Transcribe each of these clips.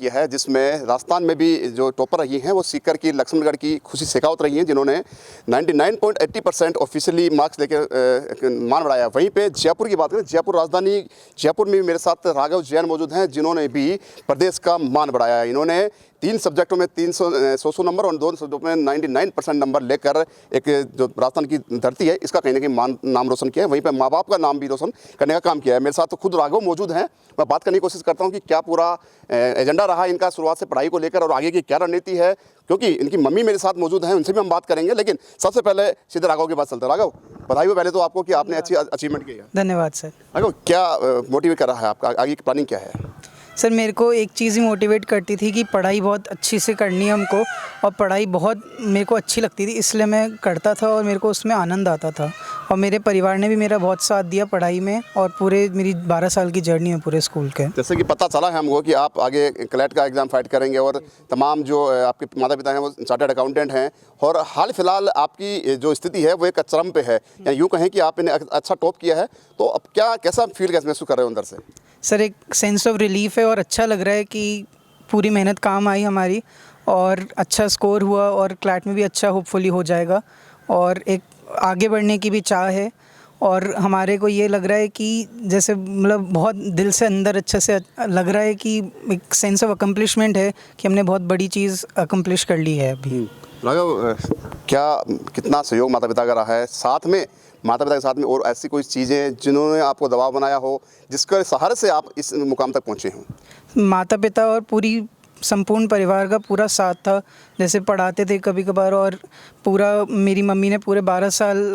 किया है, जिसमें राजस्थान में भी जो टॉपर रही हैं वो सीकर की लक्ष्मणगढ़ की खुशी शेखावत रही हैं, जिन्होंने 99.80% ऑफिशियली मार्क्स लेकर मान बढ़ाया। वहीं पे जयपुर की बात करें, जयपुर राजधानी जयपुर में भी मेरे साथ राघव जैन मौजूद हैं, जिन्होंने भी प्रदेश का मान बढ़ाया है। इन्होंने 3 सब्जेक्टों में 300 नंबर और 2 सब्जेक्टों में 99% नंबर लेकर एक जो राजस्थान की धरती है इसका कहीं ना कहीं नाम रोशन किया है। वहीं पर माँ बाप का नाम भी रोशन करने का काम किया है। मेरे साथ तो खुद राघव मौजूद हैं, मैं बात करने की कोशिश करता हूं कि क्या पूरा एजेंडा रहा इनका शुरुआत से पढ़ाई को लेकर और आगे की क्या रणनीति है, क्योंकि इनकी मम्मी मेरे साथ मौजूद हैं, उनसे भी हम बात करेंगे। लेकिन सबसे पहले सीधे राघव के पास चलते हैं। राघव, बधाई हो पहले तो आपको कि आपने अच्छी अचीवमेंट की है। सर राघव, क्या मोटिवेट कर रहा है आपका, आगे की प्लानिंग क्या है? सर मेरे को एक चीज़ ही मोटिवेट करती थी कि पढ़ाई बहुत अच्छी से करनी है हमको, और पढ़ाई बहुत मेरे को अच्छी लगती थी, इसलिए मैं करता था और मेरे को उसमें आनंद आता था। और मेरे परिवार ने भी मेरा बहुत साथ दिया पढ़ाई में, और पूरे मेरी 12 साल की जर्नी है पूरे स्कूल के। जैसे कि पता चला है हमको कि आप आगे क्लैट का एग्ज़ाम फाइट करेंगे और तमाम जो आपके माता पिता हैं वो चार्टर्ड अकाउंटेंट हैं, और हाल फिलहाल आपकी जो स्थिति है वो एक चरम पे है, या यूँ कहें कि आपने अच्छा टॉप किया है, तो अब क्या कैसा फील कैसे महसूस कर रहे हो अंदर से? सर एक सेंस ऑफ रिलीफ है, और अच्छा लग रहा है कि पूरी मेहनत काम आई हमारी, और अच्छा स्कोर हुआ, और क्लैट में भी अच्छा होपफुली हो जाएगा, और एक आगे बढ़ने की भी चाह है। और हमारे को ये लग रहा है कि जैसे मतलब बहुत दिल से अंदर अच्छा से लग रहा है कि एक सेंस ऑफ अकम्पलिशमेंट है कि हमने बहुत बड़ी चीज़ अकम्पलिश कर ली है अभी। राघव, क्या कितना सहयोग माता पिता का रहा है, साथ में माता पिता के साथ में और ऐसी कोई चीज़ें जिन्होंने आपको दबाव बनाया हो, जिसके सहारे से आप इस मुकाम तक पहुँचे हों? माता पिता और पूरी संपूर्ण परिवार का पूरा साथ था, जैसे पढ़ाते थे कभी कभार, और पूरा मेरी मम्मी ने पूरे 12 साल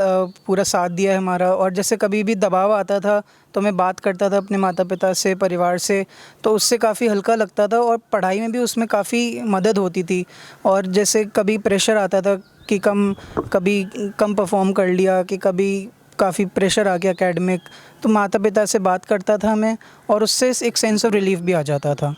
पूरा साथ दिया है हमारा। और जैसे कभी भी दबाव आता था तो मैं बात करता था अपने माता पिता से, परिवार से, तो उससे काफ़ी हल्का लगता था, और पढ़ाई में भी उसमें काफ़ी मदद होती थी। और जैसे कभी प्रेशर आता था कि कभी कम परफॉर्म कर लिया, कि कभी काफ़ी प्रेशर आ गया एकेडमिक, तो माता पिता से बात करता था मैं, और उससे एक सेंस ऑफ रिलीफ भी आ जाता था।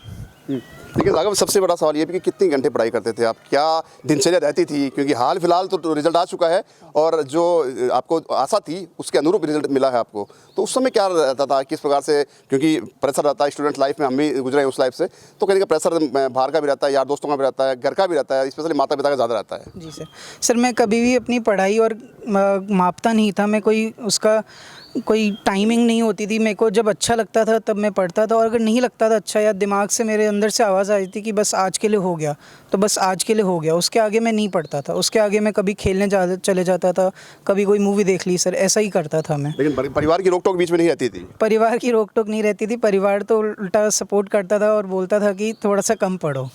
लेकिन राघव, सबसे बड़ा सवाल ये भी कि कितनी घंटे पढ़ाई करते थे आप, क्या दिनचर्या रहती थी? क्योंकि हाल फिलहाल तो रिजल्ट आ चुका है, और जो आपको आशा थी उसके अनुरूप रिजल्ट मिला है आपको, तो उस समय क्या रहता था, किस प्रकार से? क्योंकि प्रेशर रहता है स्टूडेंट लाइफ में, हम भी गुजरे हैं उस लाइफ से, तो कहीं का प्रेशर बाहर का भी रहता है, यार दोस्तों का भी रहता है, घर का भी रहता है, स्पेशली माता पिता का ज़्यादा रहता है। जी सर मैं कभी भी अपनी पढ़ाई और मापता नहीं था, मैं कोई टाइमिंग नहीं होती थी। मेरे को जब अच्छा लगता था तब मैं पढ़ता था, और अगर नहीं लगता था अच्छा, या दिमाग से मेरे अंदर से आवाज़ आई थी कि बस आज के लिए हो गया, तो बस आज के लिए हो गया, उसके आगे मैं नहीं पढ़ता था। उसके आगे मैं कभी खेलने चले जाता था, कभी कोई मूवी देख ली, सर ऐसा ही करता था मैं। लेकिन परिवार की रोक टोक बीच में नहीं रहती थी? परिवार की रोक टोक नहीं रहती थी, परिवार तो उल्टा सपोर्ट करता था और बोलता था कि थोड़ा सा कम पढ़ो।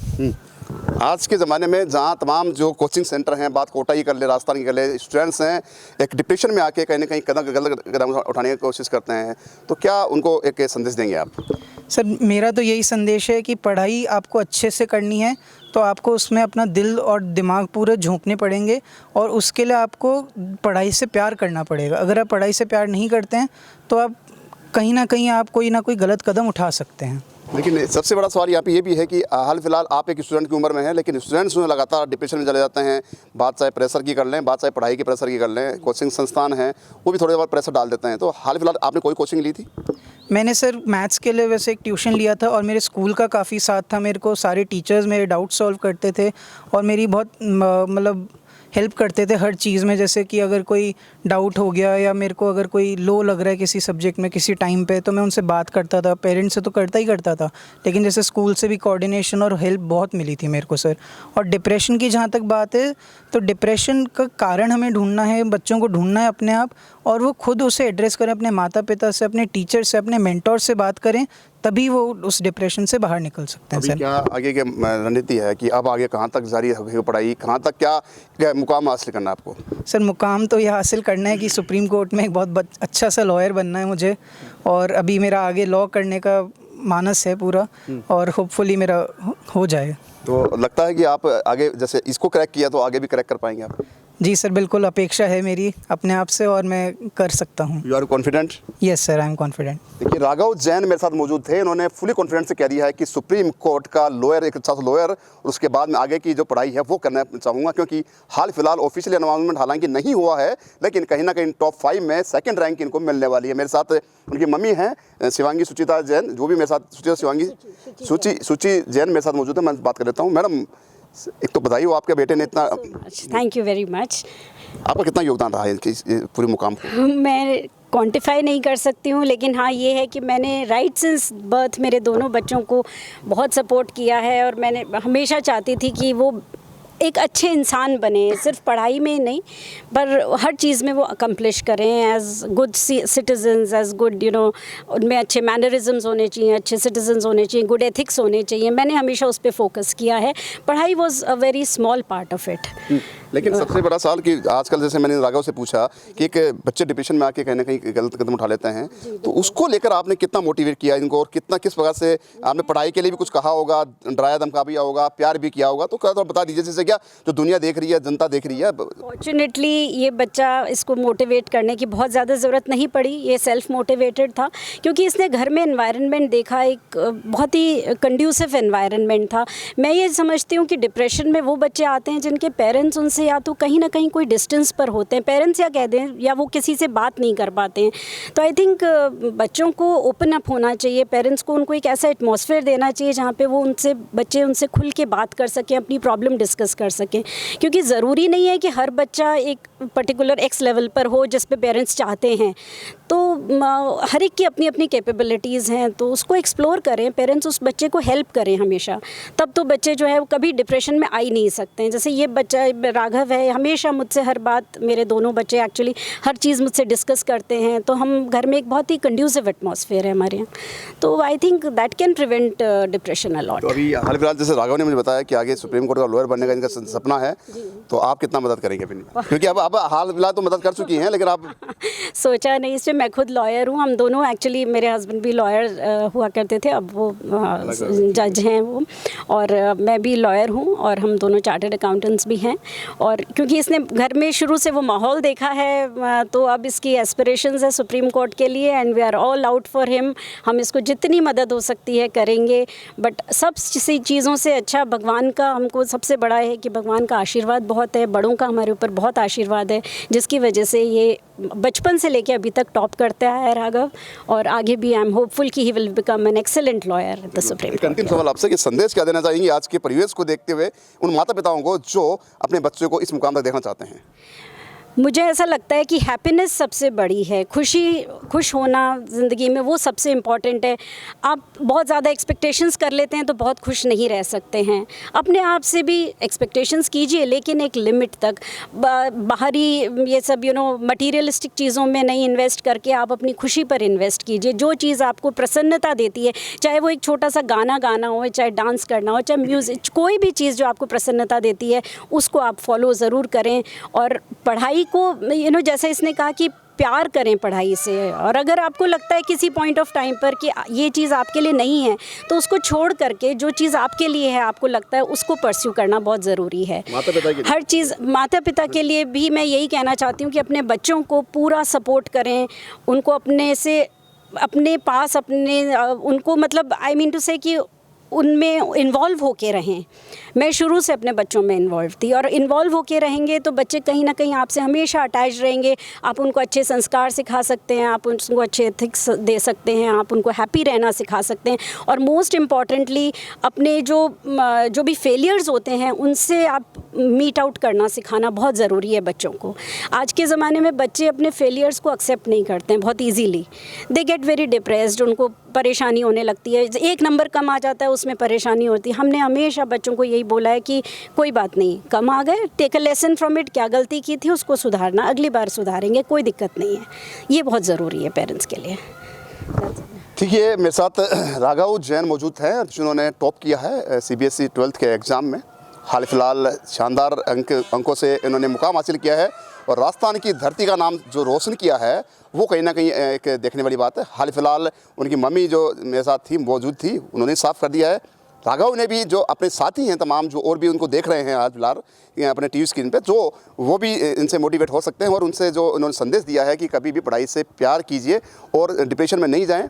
आज के ज़माने में जहाँ तमाम जो कोचिंग सेंटर हैं, बात कोटा की कर ले, राजस्थान की कर ले, स्टूडेंट्स हैं एक डिप्रेशन में आके कहीं ना कहीं गलत कदम उठाने की कोशिश करते हैं, तो क्या उनको एक संदेश देंगे आप? सर मेरा तो यही संदेश है कि पढ़ाई आपको अच्छे से करनी है, तो आपको उसमें अपना दिल और दिमाग पूरे झोंकने पड़ेंगे, और उसके लिए आपको पढ़ाई से प्यार करना पड़ेगा। अगर आप पढ़ाई से प्यार नहीं करते हैं तो आप कहीं ना कहीं आप कोई ना कोई गलत कदम उठा सकते हैं। लेकिन सबसे बड़ा सवाल यहाँ पे ये भी है कि हाल फिलहाल आप एक स्टूडेंट की उम्र में हैं, लेकिन स्टूडेंट्स जो लगातार डिप्रेशन में चले जाते हैं, बात चाहे प्रेशर की कर लें, बात चाहे पढ़ाई के प्रेशर की कर लें, कोचिंग संस्थान हैं वो भी थोड़े बहुत प्रेशर डाल देते हैं, तो हाल फिलहाल आपने कोई कोचिंग ली थी? मैंने सर मैथ्स के लिए वैसे एक ट्यूशन लिया था, और मेरे स्कूल का काफ़ी साथ था मेरे को, सारे टीचर्स मेरे डाउट सॉल्व करते थे, और मेरी बहुत मतलब हेल्प करते थे हर चीज़ में। जैसे कि अगर कोई डाउट हो गया, या मेरे को अगर कोई लो लग रहा है किसी सब्जेक्ट में किसी टाइम पे, तो मैं उनसे बात करता था। पेरेंट्स से तो करता ही करता था, लेकिन जैसे स्कूल से भी कोऑर्डिनेशन और हेल्प बहुत मिली थी मेरे को सर। और डिप्रेशन की जहाँ तक बात है, तो डिप्रेशन का कारण हमें ढूंढना है, बच्चों को ढूंढना है अपने आप, और वो खुद उसे एड्रेस करें, अपने माता पिता से, अपने टीचर से, अपने मेंटोर से बात करें, तभी वो उस डिप्रेशन से बाहर निकल सकते हैं। सर क्या आगे की रणनीति है कि अब आगे कहाँ तक जारी है पढ़ाई, कहाँ तक क्या मुकाम हासिल करना है आपको? सर मुकाम तो ये हासिल करना है कि सुप्रीम कोर्ट में एक बहुत अच्छा सा लॉयर बनना है मुझे, और अभी मेरा आगे लॉ करने का मानस है पूरा, और होपफुली मेरा हो जाए। तो लगता है कि आप आगे जैसे इसको क्रैक किया तो आगे भी क्रैक कर पाएंगे आप? जी सर, बिल्कुल अपेक्षा है मेरी अपने आप से और मैं कर सकता हूँ। You are confident? Yes sir, I am confident. देखिए, राघव जैन मेरे साथ मौजूद थे। इन्होंने फुली कॉन्फिडेंस से कह दिया है कि सुप्रीम कोर्ट का लॉयर, एक अच्छा लॉयर, और उसके बाद में आगे की जो पढ़ाई है वो करना चाहूँगा, क्योंकि हाल फिलहाल ऑफिशियल अनाउंसमेंट हालांकि नहीं हुआ है, लेकिन कहीं ना कहीं टॉप 5 में सेकंड रैंक इनको मिलने वाली है। मेरे साथ उनकी मम्मी हैं शिवांगी सुचिता जैन, जो भी मेरे साथ सुची जैन मेरे साथ मौजूद है। मैं बात कर लेता हूँ। मैडम, एक तो बताइए, आपके बेटे ने इतना, थैंक यू वेरी मच। आपका कितना योगदान रहा है इस पूरे मुकाम को? मैं क्वांटिफाई नहीं कर सकती हूँ, लेकिन हाँ ये है कि मैंने राइट सिंस बर्थ मेरे दोनों बच्चों को बहुत सपोर्ट किया है और मैंने हमेशा चाहती थी कि वो एक अच्छे इंसान बने, सिर्फ पढ़ाई में ही नहीं पर हर चीज़ में वो अकम्प्लिश करें as good citizens, as good उनमें अच्छे मैनरिज्म्स होने चाहिए, अच्छे सिटीजन्स होने चाहिए, गुड एथिक्स होने चाहिए। मैंने हमेशा उस पर फोकस किया है। पढ़ाई was a very small part of it. लेकिन सबसे बड़ा सवाल कि आजकल, जैसे मैंने राघव से पूछा कि एक बच्चे डिप्रेशन में आके कहीं ना कहीं गलत कदम उठा लेते हैं, तो उसको लेकर आपने कितना मोटिवेट किया इनको, और किस प्रकार से आपने पढ़ाई के लिए भी कुछ कहा होगा, डराया धमकाया होगा, प्यार भी किया होगा, तो थोड़ा बता दीजिए, जैसे क्या जो दुनिया देख रही है, जनता देख रही है। फॉर्चुनेटली ये बच्चा, इसको मोटिवेट करने की बहुत ज़्यादा ज़रूरत नहीं पड़ी, ये सेल्फ मोटिवेटेड था, क्योंकि इसने घर में एनवायरनमेंट देखा, एक बहुत ही कंड्यूसिव एनवायरनमेंट था। मैं ये समझती हूँ कि डिप्रेशन में वो बच्चे आते हैं जिनके पेरेंट्स उनसे या तो कहीं ना कहीं कोई डिस्टेंस पर होते हैं, पेरेंट्स या कह दें, या वो किसी से बात नहीं कर पाते हैं। तो आई थिंक बच्चों को ओपन अप होना चाहिए, पेरेंट्स को उनको एक ऐसा एटमॉस्फेयर देना चाहिए जहाँ पे वो बच्चे उनसे खुल के बात कर सकें, अपनी प्रॉब्लम डिस्कस कर सकें, क्योंकि ज़रूरी नहीं है कि हर बच्चा एक पर्टिकुलर एक्स लेवल पर हो जिस पे पेरेंट्स चाहते हैं। तो हर एक की अपनी अपनी कैपेबिलिटीज़ हैं, तो उसको एक्सप्लोर करें, पेरेंट्स उस बच्चे को हेल्प करें हमेशा, तब तो बच्चे जो है वो कभी डिप्रेशन में आ ही नहीं सकते हैं। जैसे ये बच्चा राघव है, हमेशा मुझसे हर बात, मेरे दोनों बच्चे एक्चुअली हर चीज़ मुझसे डिस्कस करते हैं, तो हम घर में एक बहुत ही कंड्यूसिव एटमॉस्फेयर है हमारे यहाँ, तो I think that can prevent depression a lot. तो अभी हाल फिलहाल जैसे राघव ने मुझे बताया कि आगे सुप्रीम कोर्ट का लॉयर बनने का इनका सपना है, तो आप कितना मदद करेंगे अभी? क्योंकि अब हाल फिलहाल तो मदद कर चुकी हैं, लेकिन आप सोचा नहीं, इसमें मैं खुद लॉयर हूँ, हम दोनों एक्चुअली, मेरे हस्बैंड भी लॉयर हुआ करते थे, अब वो जज हैं वो, और मैं भी लॉयर हूँ, और हम दोनों चार्टर्ड अकाउंटेंट्स भी हैं। और क्योंकि इसने घर में शुरू से वो माहौल देखा है, तो अब इसकी एस्पिरेशंस है सुप्रीम कोर्ट के लिए, and we are all out for him. हम इसको जितनी मदद हो सकती है करेंगे, बट सब चीज़ों से अच्छा भगवान का, हमको सबसे बड़ा है कि भगवान का आशीर्वाद बहुत है, बड़ों का हमारे ऊपर बहुत आशीर्वाद है, जिसकी वजह से ये बचपन से लेके अभी तक टॉप करता है राघव, और आगे भी आई एम होपफुल कि he will become an excellent lawyer at the supreme court. अंतिम सवाल आपसे कि संदेश क्या देना चाहेंगे आज के परिवेश को देखते हुए उन माता पिताओं को जो अपने बच्चों को इस मुकाम तक देखना चाहते हैं? मुझे ऐसा लगता है कि हैप्पीनेस सबसे बड़ी है, खुश होना ज़िंदगी में वो सबसे इम्पॉर्टेंट है। आप बहुत ज़्यादा एक्सपेक्टेशंस कर लेते हैं तो बहुत खुश नहीं रह सकते हैं। अपने आप से भी एक्सपेक्टेशंस कीजिए, लेकिन एक लिमिट तक। बाहरी ये सब मटीरियलिस्टिक चीज़ों में नहीं इन्वेस्ट करके आप अपनी खुशी पर इन्वेस्ट कीजिए। जो चीज़ आपको प्रसन्नता देती है, चाहे वो एक छोटा सा गाना गाना हो, चाहे डांस करना हो, चाहे म्यूज़िक, कोई भी चीज़ जो आपको प्रसन्नता देती है उसको आप फॉलो ज़रूर करें। और पढ़ाई को जैसे इसने कहा कि प्यार करें पढ़ाई से, और अगर आपको लगता है किसी पॉइंट ऑफ टाइम पर कि ये चीज़ आपके लिए नहीं है, तो उसको छोड़ करके जो चीज़ आपके लिए है, आपको लगता है उसको परस्यू करना बहुत ज़रूरी है। हर चीज़ माता पिता के लिए भी मैं यही कहना चाहती हूँ कि अपने बच्चों को पूरा सपोर्ट करें, उनको अपने पास उनको मतलब आई मीन टू से कि उनमें इन्वॉल्व होके रहें। मैं शुरू से अपने बच्चों में इन्वॉल्व थी, और इन्वॉल्व होके रहेंगे तो बच्चे कहीं ना कहीं आपसे हमेशा अटैच रहेंगे। आप उनको अच्छे संस्कार सिखा सकते हैं, आप उनको अच्छे एथिक्स दे सकते हैं, आप उनको हैप्पी रहना सिखा सकते हैं, और मोस्ट इम्पॉर्टेंटली अपने जो भी फेलियर्स होते हैं उनसे आप मीट आउट करना सिखाना बहुत ज़रूरी है बच्चों को। आज के ज़माने में बच्चे अपने फेलियर्स को एक्सेप्ट नहीं करते हैं बहुत easily, they get very depressed, उनको परेशानी होने लगती है, एक नंबर कम आ जाता है उसमें परेशानी होती है। हमने हमेशा बच्चों को यही बोला है कि कोई बात नहीं, कम आ गए, take a lesson from it, क्या गलती की थी उसको सुधारना, अगली बार सुधारेंगे, कोई दिक्कत नहीं है। ये बहुत ज़रूरी है पेरेंट्स के लिए। ठीक है, मेरे साथ राघव जैन मौजूद हैं जिन्होंने टॉप किया है CBSE 12th के एग्ज़ाम में। हाल फिलहाल शानदार अंकों से इन्होंने मुकाम हासिल किया है, और राजस्थान की धरती का नाम जो रोशन किया है वो कहीं ना कहीं एक देखने वाली बात है। हाल फिलहाल उनकी मम्मी जो मेरे साथ थी, मौजूद थी, उन्होंने साफ कर दिया है राघव ने भी जो अपने साथी हैं तमाम जो और भी उनको देख रहे हैं आज फिलहाल अपने टीवी स्क्रीन पे, जो वो भी इनसे मोटिवेट हो सकते हैं और उनसे जो उन्होंने संदेश दिया है कि कभी भी पढ़ाई से प्यार कीजिए और डिप्रेशन में नहीं जाएं।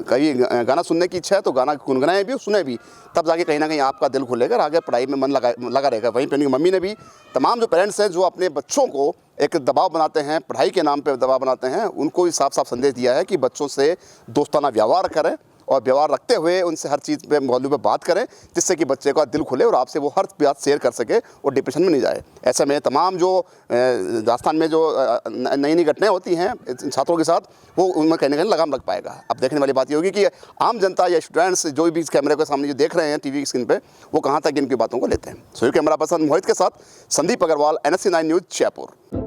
कभी गाना सुनने की इच्छा है तो गाना गुनगुनाएं भी और सुने भी, तब जाके कहीं ना कहीं आपका दिल खुलेगा और आगे पढ़ाई में मन लगा रहेगा। वहीं पे उनकी मम्मी ने भी, तमाम जो पेरेंट्स हैं जो अपने बच्चों को एक दबाव बनाते हैं, पढ़ाई के नाम पे दबाव बनाते हैं, उनको भी साफ साफ संदेश दिया है कि बच्चों से दोस्ताना व्यवहार करें और व्यवहार रखते हुए उनसे हर चीज़ पे मौजू पे बात करें, जिससे कि बच्चे का दिल खुले और आपसे वो हर बात शेयर कर सके और डिप्रेशन में नहीं जाए। ऐसे में तमाम जो राजस्थान में जो नई नई घटनाएं होती हैं छात्रों के साथ, वो उनमें कहीं ना कहीं लगाम लग पाएगा। अब देखने वाली बात ये होगी कि आम जनता या स्टूडेंट्स जो भी इस कैमरे के सामने जो देख रहे हैं टीवी स्क्रीन पे, वो कहाँ तक इनकी बातों को लेते हैं। सो कैमरा पर्सन मोहित के साथ संदीप अग्रवाल, NSC 9 न्यूज़, जयपुर।